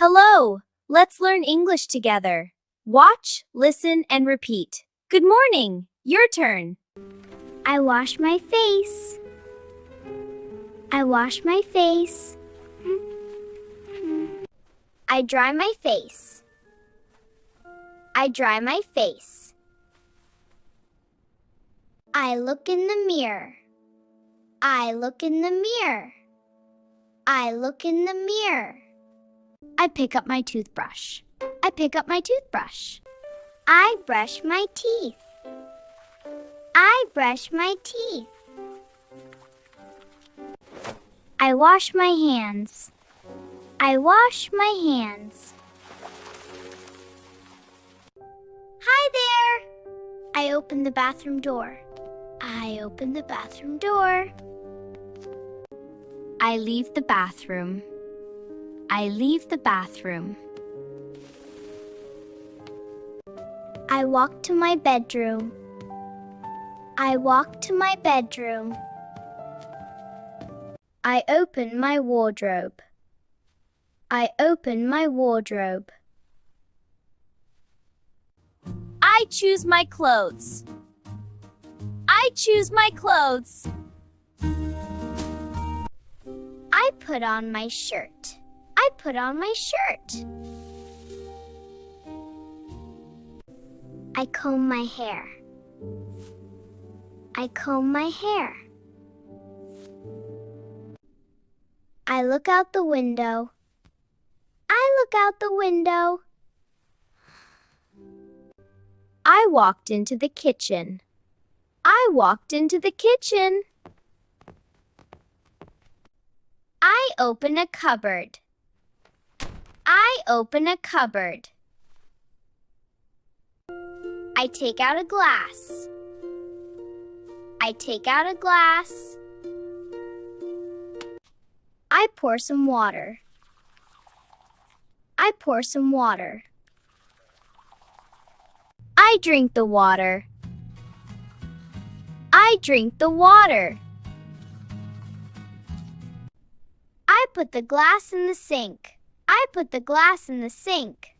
Hello! Let's learn English together. Watch, listen, and repeat. Good morning. Your turn. I wash my face. I wash my face. I dry my face. I dry my face. I look in the mirror. I look in the mirror. I look in the mirror. I pick up my toothbrush. I pick up my toothbrush. I brush my teeth. I brush my teeth. I wash my hands. I wash my hands. Hi there! I open the bathroom door. I open the bathroom door. I leave the bathroom. I leave the bathroom. I walk to my bedroom. I walk to my bedroom. I open my wardrobe. I open my wardrobe. I choose my clothes. I choose my clothes. I put on my shirt. I put on my shirt. I comb my hair. I comb my hair. I look out the window. I look out the window. I walked into the kitchen. I walked into the kitchen. I open a cupboard. I open a cupboard. I take out a glass. I take out a glass. I pour some water. I pour some water. I drink the water. I drink the water. I put the glass in the sink. I put the glass in the sink.